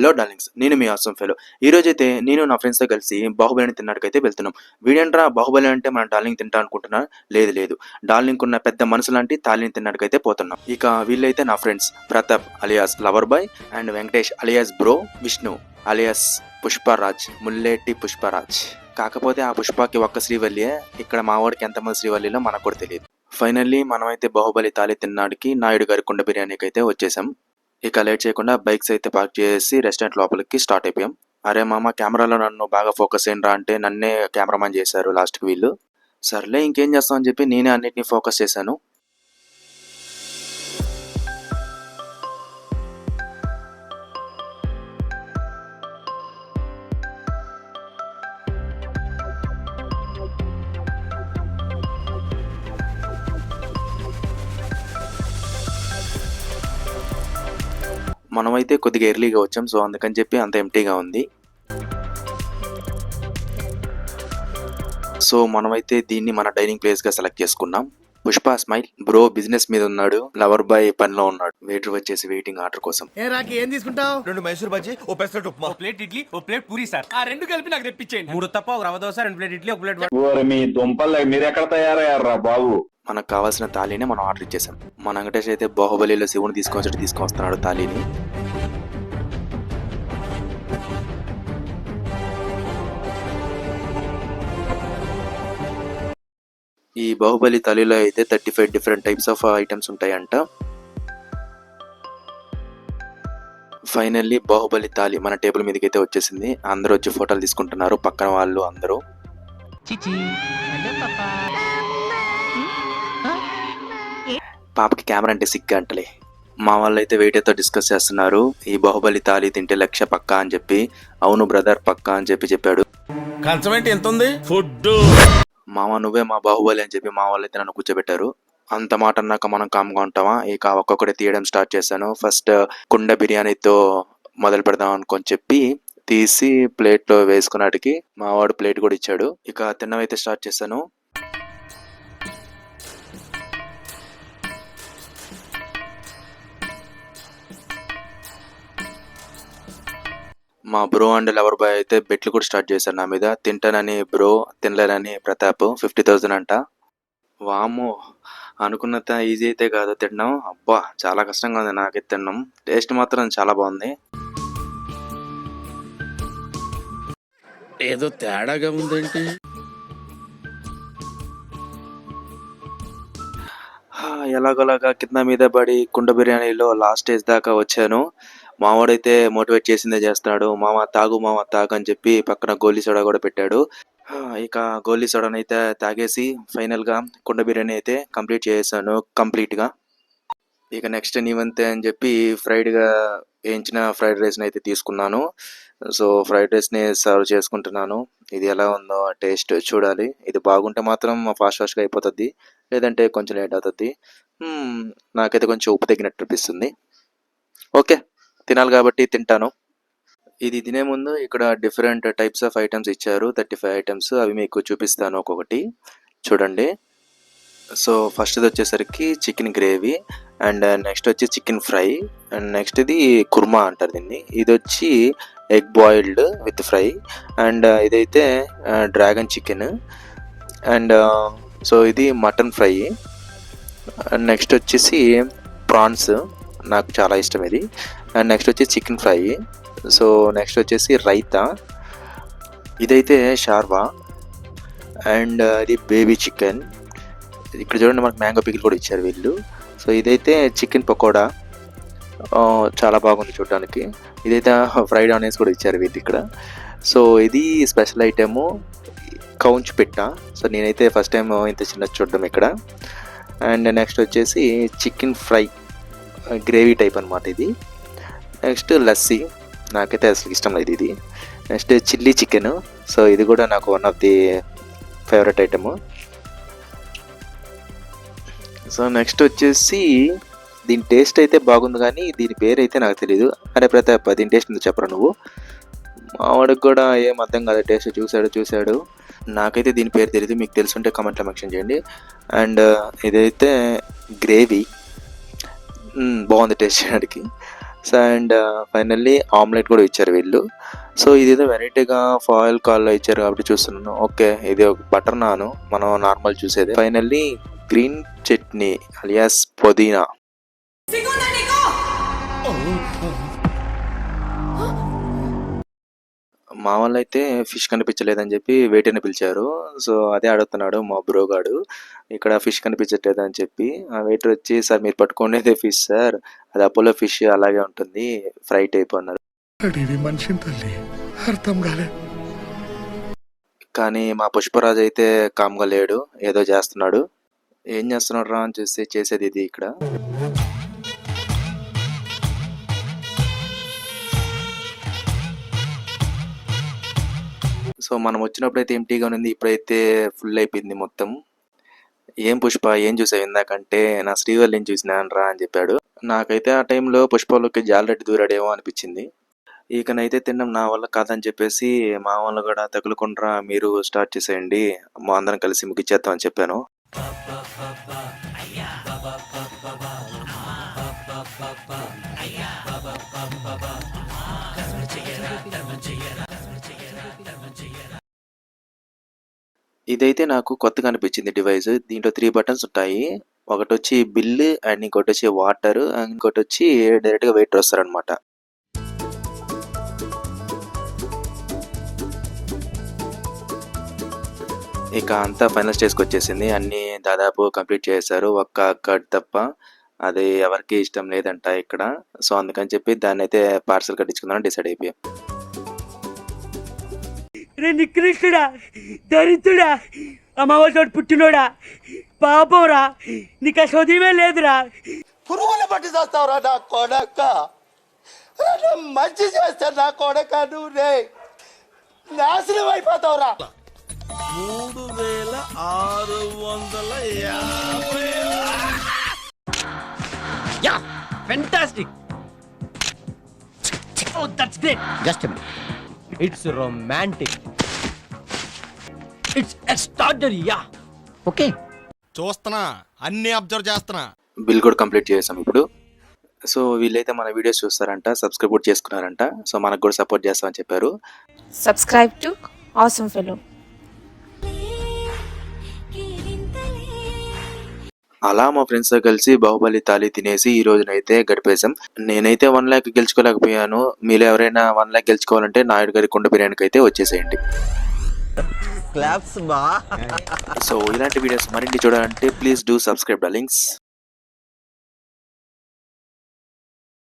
Hello darlings, నేను మీ awesome fellow. ఈ రోజైతే నేను నా ఫ్రెండ్స్తో కలిసి బాహుబలిని తిన్నాడికైతే వెళ్తున్నాం. వీడేంట్రా బాహుబలి అంటే మన డార్లింగ్ తింటా అనుకుంటున్నా? లేదు, డార్లింగ్ ఉన్న పెద్ద మనసు లాంటి తాలిని తిన్నాడికైతే పోతున్నాం. ఇక వీళ్ళైతే నా friends Pratap alias lover boy and Venkatesh alias bro, Vishnu alias Pushparaj, Mulleti Pushparaj. కాకపోతే ఆ పుష్పకి ఒక్క శ్రీవల్లియే, ఇక్కడ మా వాడికి ఎంతమంది శ్రీవల్లిలో మనకు కూడా తెలియదు. ఫైనల్లీ మనమైతే బాహుబలి తాలి తిన్నాడికి నాయుడు గారి కుండ బిర్యానీకి అయితే వచ్చేసాం. ఇక లేట్ చేయకుండా బైక్స్ అయితే పార్క్ చేసి రెస్టారెంట్ లోపలికి స్టార్ట్ అయిపోయాం. అరే మామ, కెమెరాలో నన్ను బాగా ఫోకస్ అయ్యిండ్రా అంటే నన్నే కెమెరామాన్ చేశారు లాస్ట్కి వీళ్ళు. సర్లే ఇంకేం చేస్తామని చెప్పి నేనే అన్నిటిని ఫోకస్ చేశాను. మనమైతే కొద్దిగా ఎర్లీగా వచ్చాం, సో అందుకని చెప్పి అంత ఎంటీగా ఉంది. సో మనమైతే దీన్ని మన డైనింగ్ ప్లేస్గా సెలెక్ట్ చేసుకున్నాం. పుష్ప స్మైల్ బ్రో బిజినెస్ మీద ఉన్నాడు, లవర్ బాయ్ పనిలో ఉన్నాడు. వెయిటర్ వచ్చేసి వెయిటింగ్ ఆర్డర్ కోసం. ఏం తీసుకుంటావు? 2 మైసూర్ బజ్జీ, ఓ పెసరట్ ఉప్మా, ఓ ప్లేట్ ఇడ్లీ, ఓ ప్లేట్ పూరి సార్. ఆ రెండు కలిపి నాకు తెప్పించేయండి. 3 తప్ప ఒక రవ్వ దోశ, 2 ప్లేట్ ఇడ్లీ, ఒక ప్లేట్ ఓరి మీ దుంపలు మీరు ఎక్కడ తయారయ్యారా బాబు? మనకు కావాల్సిన తాళిని మనం ఆర్డర్ ఇచ్చేసాం. మన వెంకటేష్ అయితే బాహుబలిలో శివుని తీసుకొస్తున్నాడు తాళిని. ఈ బాహుబలి తాలిలో అయితే 35 డిఫరెంట్ టైప్స్ ఆఫ్ ఐటమ్స్ ఉంటాయంట. ఫైనల్లీ బాహుబలి తాలి మన టేబుల్ మీదకి అయితే వచ్చేసింది. అందరూ వచ్చి ఫోటోలు తీసుకుంటున్నారు, పక్కన వాళ్ళు అందరూ. పాపకి కెమెరా అంటే సిగ్గు అంటలే. మా వాళ్ళు అయితే వెయిటర్తో డిస్కస్ చేస్తున్నారు, ఈ బాహుబలి తాలి తింటే 1,00,000 పక్కా అని చెప్పి. అవును బ్రదర్ పక్కా అని చెప్పాడు. కంచమేంటి ఎంత ఉంది? ఫుడ్ మామ నువ్వే మా బాహుబలి అని చెప్పి మా వాళ్ళు అయితే నన్ను కూర్చోబెట్టారు. అంత మాట అన్నాక మనం కామ్గా ఉంటామా? ఇక ఒక్కొక్కటి తీయడం స్టార్ట్ చేశాను. ఫస్ట్ కుండ బిర్యానీతో మొదలు పెడదాం అనుకొని చెప్పి తీసి ప్లేట్లో వేసుకున్నాటికి మా వాడు ప్లేట్ కూడా ఇచ్చాడు. ఇక తిన్నవైతే స్టార్ట్ చేశాను. మా బ్రో అండ్ లవర్ బాయ్ అయితే బెట్లు కూడా స్టార్ట్ చేశారు నా మీద. తింటానని బ్రో, తినలేనని ప్రతాప్. 50,000 అంట. వాము, అనుకున్నంత ఈజీ అయితే కాదు తినడం. అబ్బా చాలా కష్టంగా ఉంది నాకైతే తినడం. టేస్ట్ మాత్రం చాలా బాగుంది. ఏదో తేడాగా ఉందేంటి? ఎలాగోలాగా కింద మీద పడి కుండ బిర్యానీలో లాస్ట్ స్టేజ్ దాకా వచ్చాను. మావాడైతే మోటివేట్ చేసిందే చేస్తున్నాడు. మామ తాగు అని చెప్పి పక్కన గోలీ సోడా కూడా పెట్టాడు. ఇక గోలీ సోడాని అయితే తాగేసి ఫైనల్గా కుండ బిర్యానీ అయితే కంప్లీట్ చేసాను కంప్లీట్గా. ఇక నెక్స్ట్ నీవంతే అని చెప్పి ఫ్రైడ్గా వేయించిన ఫ్రైడ్ రైస్ని అయితే తీసుకున్నాను. సో ఫ్రైడ్ రైస్ని సర్వ్ చేసుకుంటున్నాను. ఇది ఎలా ఉందో టేస్ట్ చూడాలి. ఇది బాగుంటే మాత్రం ఫాస్ట్గా అయిపోతుంది, లేదంటే కొంచెం లేట్ అవుతుంది. నాకైతే కొంచెం ఉప్పు తగ్గినట్టు అనిపిస్తుంది. ఓకే, తినాలి కాబట్టి తింటాను. ఇది తినే ముందు ఇక్కడ డిఫరెంట్ టైప్స్ ఆఫ్ ఐటమ్స్ ఇచ్చారు, 35 ఐటమ్స్. అవి మీకు చూపిస్తాను ఒక్కొక్కటి, చూడండి. సో ఫస్ట్ది వచ్చేసరికి చికెన్ గ్రేవీ, అండ్ నెక్స్ట్ వచ్చి చికెన్ ఫ్రై, అండ్ నెక్స్ట్ ఇది కుర్మా అంటారు దీన్ని. ఇది వచ్చి egg boiled with fry, and ఇదైతే డ్రాగన్ చికెన్, అండ్ సో ఇది మటన్ ఫ్రై, అండ్ నెక్స్ట్ వచ్చేసి ప్రాన్స్, నాకు చాలా ఇష్టం ఇది. అండ్ నెక్స్ట్ వచ్చి చికెన్ ఫ్రై. సో నెక్స్ట్ వచ్చేసి రైతా, ఇదైతే షార్వా, అండ్ ఇది బేబీ చికెన్. ఇక్కడ చూడండి మనకు మ్యాంగో పికిల్ కూడా ఇచ్చారు వీళ్ళు. సో ఇదైతే చికెన్ పకోడా, చాలా బాగుంది చూడడానికి. ఇదైతే ఫ్రైడ్ ఆనియన్స్ కూడా ఇచ్చారు వీళ్ళు ఇక్కడ. సో ఇది స్పెషల్ ఐటెము కౌంచ్ పిట్ట. సో నేనైతే ఫస్ట్ టైం ఇంత చిన్న చూడడం ఇక్కడ. అండ్ నెక్స్ట్ వచ్చేసి చికెన్ ఫ్రై గ్రేవీ టైప్ అనమాట ఇది. నెక్స్ట్ లస్సీ, నాకైతే అసలు ఇష్టం లేదు ఇది. Next chilli chicken. సో ఇది కూడా నాకు one of the favourite item. So next వచ్చేసి దీని టేస్ట్ అయితే బాగుంది, కానీ దీని పేరు అయితే నాకు తెలీదు. అరే ప్రతాప్, దీని టేస్ట్ ఎందుకు చెప్పరా నువ్వు? మావాడికి కూడా ఏం అర్థం కాదు, టేస్ట్ చూశాడు. నాకైతే దీని పేరు తెలియదు, మీకు తెలుసుంటే కామెంట్లో మెన్షన్ చేయండి. అండ్ ఇదైతే గ్రేవీ, బాగుంది టేస్ట్ చేయడానికి. సో అండ్ ఫైనల్లీ ఆమ్లెట్ కూడా ఇచ్చారు వీళ్ళు. సో ఇదేదో వెరైటీగా ఫాయిల్ కాల్లో ఇచ్చారు కాబట్టి చూస్తున్నాను. ఓకే, ఇది ఒక బటర్ నాను, మనం నార్మల్ చూసేది. ఫైనల్లీ గ్రీన్ చట్నీ అలియాస్ పుదీనా. మా వాళ్ళైతే ఫిష్ కనిపించలేదని చెప్పి వెయిటర్ని పిలిచారు. సో అదే అడుగుతున్నాడు మా బ్రోగాడు, ఇక్కడ ఫిష్ కనిపించట్లేదు అని చెప్పి. ఆ వెయిటర్ వచ్చి, సార్ మీరు పట్టుకునేదే ఫిష్ సార్, అది అపోలో ఫిష్ అలాగే ఉంటుంది, ఫ్రై టైప్ అన్నారు. మనిషిని తల్లి అర్థం కాలే. కానీ మా పుష్పరాజు అయితే కామ్గా లేడు, ఏదో చేస్తున్నాడు. ఏం చేస్తున్నాడు రా అని చూస్తే చేసేది ఇది ఇక్కడ. సో మనం వచ్చినప్పుడైతే ఎంటీగా ఉంది, ఇప్పుడైతే ఫుల్ అయిపోయింది మొత్తం. ఏం పుష్ప ఏం చూసావు ఇందాకంటే, నా శ్రీవల్లిని చూసినాను రా అని చెప్పాడు. నాకైతే ఆ టైంలో పుష్పలోకి జాలరెడ్డి దూరాడేమో అనిపించింది. ఇకనైతే తినడం నా వల్ల కాదని చెప్పేసి మా వాళ్ళు కూడా తగులుకుండ్రా మీరు స్టార్ట్ చేసేయండి, మా అందరం కలిసి ముగిచ్చేద్దాం అని చెప్పాను. ఇదైతే నాకు కొత్తగా అనిపించింది డివైస్. దీంట్లో 3 బటన్స్ ఉంటాయి. ఒకటి వచ్చి బిల్లు అండ్ ఇంకోటి వచ్చి వాటర్, ఇంకోటి వచ్చి డైరెక్ట్గా వెయిటర్ వస్తారనమాట. ఇక అంతా ఫైనల్ స్టేజ్కి వచ్చేసింది, అన్నీ దాదాపు కంప్లీట్ చేశారు, ఒక్క కట్ తప్ప. అది ఎవరికి ఇష్టం లేదంట ఇక్కడ. సో అందుకని చెప్పి దాన్ని అయితే పార్సల్ కట్టించుకుందామని డిసైడ్ అయిపోయాం. రే నికృష్టుడా, దరిద్రుడా, అమ్మవారి పుట్టినోడా, పాపంరా, నీకు ఆ చదివే లేదురా. పురుగులు పట్టి చేస్తావురా నా కొడక, మంచి చేస్తా నా కొడక, నువ్వు రే నాశనం అయిపోతావురా. 3650. Fantastic. Oh, that's great. Just a minute. It's romantic. It's extraordinary. Yeah. Okay. చూస్తున్నా, అన్ని అబ్జర్వ్ చేస్తున్నా. బిల్ కూడా కంప్లీట్ చేసాం ఇప్పుడు. సో వీళ్ళైతే మన వీడియోస్ చూస్తారంట, సబ్స్క్రైబ్ కూడా చేసుకున్నారంట. సో మనకు కూడా సపోర్ట్ చేస్తామని చెప్పారు. Subscribe to Awesome Fellow. అలా మా ఫ్రెండ్స్తో కలిసి బాహుబలి తాళి తినేసి ఈ రోజునైతే గడిపేశాం. నేనైతే 1 lakh గెలుచుకోలేకపోయాను. మీరు ఎవరైనా 1 lakh గెలుచుకోవాలంటే నాయుడు గారి కుండ బిర్యానీకి అయితే వచ్చేసేయండి. క్లాప్స్ బా. సో ఇలాంటి వీడియోస్ మరిన్ని చూడాలంటే ప్లీజ్ డూ సబ్స్క్రైబ్ డార్లింగ్స్.